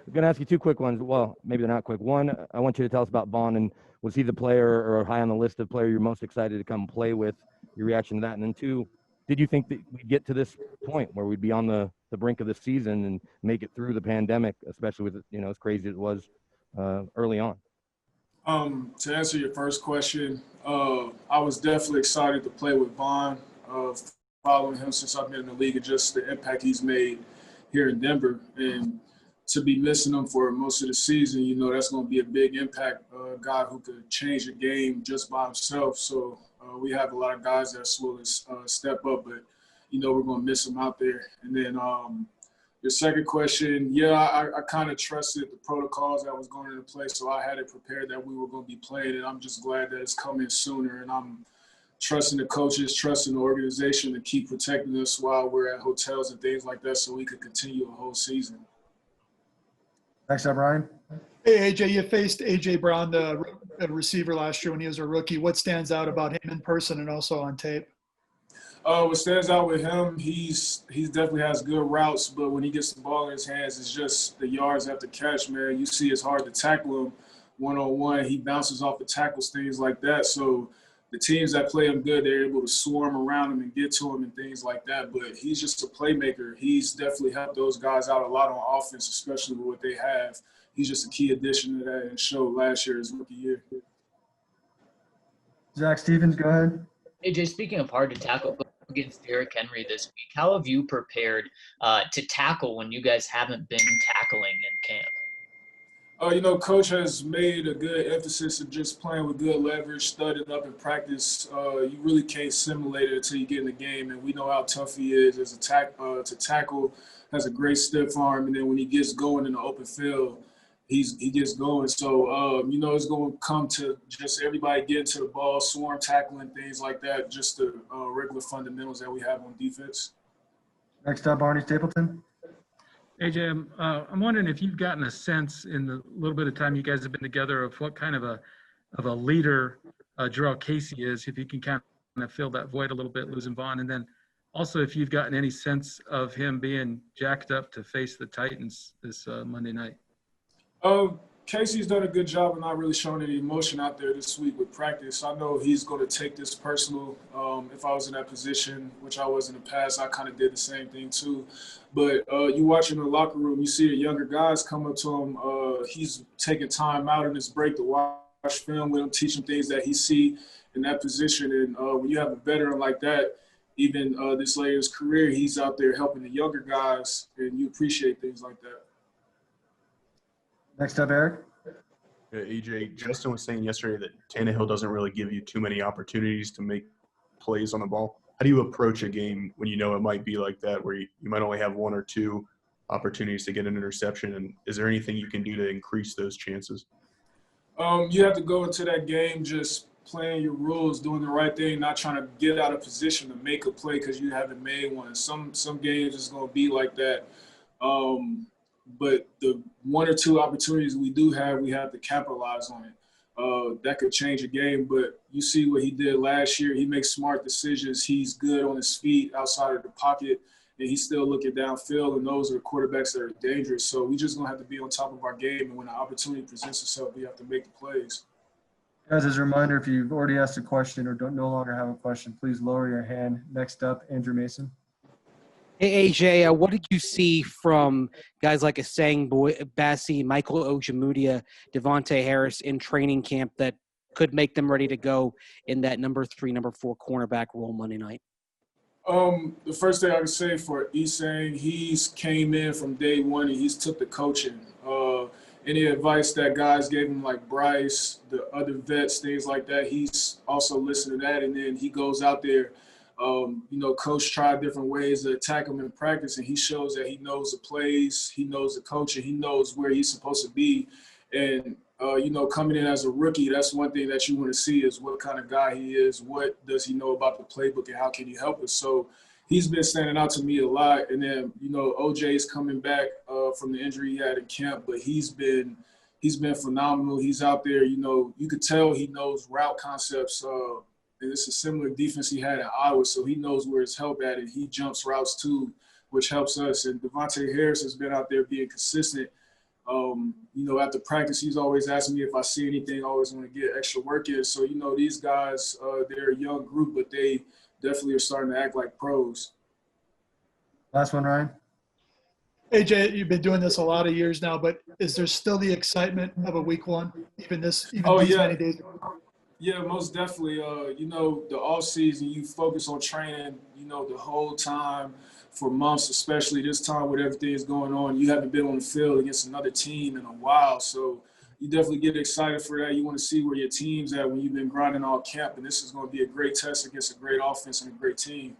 I'm going to ask you two quick ones. Well, maybe they're not quick. One, I want you to tell us about Vaughn, and was he the player or high on the list of player you're most excited to come play with? Your reaction to that. And then two, did you think that we'd get to this point where we'd be on the brink of the season and make it through the pandemic, especially with, as crazy as it was early on? To answer your first question, I was definitely excited to play with Vaughn, following him since I've been in the league and just the impact he's made here in Denver. And to be missing him for most of the season, that's going to be a big impact, a guy who could change the game just by himself. So we have a lot of guys that's willing to step up, but, we're going to miss him out there. And then your second question, I kind of trusted the protocols that was going into place, so I had it prepared that we were going to be playing, and I'm just glad that it's coming sooner. And I'm trusting the coaches, trusting the organization to keep protecting us while we're at hotels and things like that so we could continue a whole season. Next up, Ryan. Hey, AJ, you faced A.J. Brown, the receiver last year when he was a rookie. What stands out about him in person and also on tape? What stands out with him, he definitely has good routes, but when he gets the ball in his hands, it's just the yards after catch, man. You see it's hard to tackle him one-on-one. He bounces off the tackles, things like that. So the teams that play him good, they're able to swarm around him and get to him and things like that. But he's just a playmaker. He's definitely helped those guys out a lot on offense, especially with what they have. He's just a key addition to that and showed last year his rookie year. Zach Stevens, go ahead. AJ, speaking of hard to tackle against Derrick Henry this week, how have you prepared to tackle when you guys haven't been tackling in camp? Coach has made a good emphasis of just playing with good leverage, studying up in practice. You really can't simulate it until you get in the game, and we know how tough he is as to tackle, has a great stiff arm, and then when he gets going in the open field, he gets going. So, it's going to come to just everybody getting to the ball, swarm tackling, things like that, just the regular fundamentals that we have on defense. Next up, Arnie Stapleton. AJ, I'm wondering if you've gotten a sense in the little bit of time you guys have been together of what kind of a leader Jurrell Casey is, if you can kind of fill that void a little bit, losing Vaughn. And then also if you've gotten any sense of him being jacked up to face the Titans this Monday night. Casey's done a good job of not really showing any emotion out there this week with practice. I know he's going to take this personal. If I was in that position, which I was in the past, I kind of did the same thing too. But you watch him in the locker room, you see the younger guys come up to him. He's taking time out in his break to watch film with him, teach him things that he see in that position. And when you have a veteran like that, even this late in his career, he's out there helping the younger guys, and you appreciate things like that. Next up, Eric. Yeah, AJ, Justin was saying yesterday that Tannehill doesn't really give you too many opportunities to make plays on the ball. How do you approach a game when you know it might be like that, where you might only have one or two opportunities to get an interception? And is there anything you can do to increase those chances? You have to go into that game just playing your rules, doing the right thing, not trying to get out of position to make a play because you haven't made one. Some games is going to be like that. But the one or two opportunities we do have, we have to capitalize on it. That could change a game, but you see what he did last year. He makes smart decisions. He's good on his feet outside of the pocket, and he's still looking downfield, and those are quarterbacks that are dangerous. So we just going to have to be on top of our game, and when the opportunity presents itself, we have to make the plays. Guys, as a reminder, if you've already asked a question or no longer have a question, please lower your hand. Next up, Andrew Mason. Hey, AJ, what did you see from guys like Asang Bassi, Michael Ojemudia, Devontae Harris in training camp that could make them ready to go in that number 3, number 4 cornerback role Monday night? The first thing I can say for Asang, he's came in from day one and he's took the coaching. Any advice that guys gave him, like Bryce, the other vets, things like that, he's also listened to that, and then he goes out there. Coach tried different ways to attack him in practice, and he shows that he knows the plays, he knows the coaching, he knows where he's supposed to be. And, coming in as a rookie, that's one thing that you want to see is what kind of guy he is, what does he know about the playbook, and how can he help us. So he's been standing out to me a lot. And then, OJ's coming back from the injury he had in camp, but he's been phenomenal. He's out there, you could tell he knows route concepts. And it's a similar defense he had in Iowa, so he knows where his help at, and he jumps routes too, which helps us. And Devontae Harris has been out there being consistent. After practice, he's always asking me if I see anything. I always want to get extra work in. So, these guys, they're a young group, but they definitely are starting to act like pros. Last one, Ryan. AJ, you've been doing this a lot of years now, but is there still the excitement of a week one, even these many days? Yeah, most definitely. The off season, you focus on training, the whole time for months, especially this time with everything is going on. You haven't been on the field against another team in a while. So you definitely get excited for that. You want to see where your team's at when you've been grinding all camp. And this is going to be a great test against a great offense and a great team.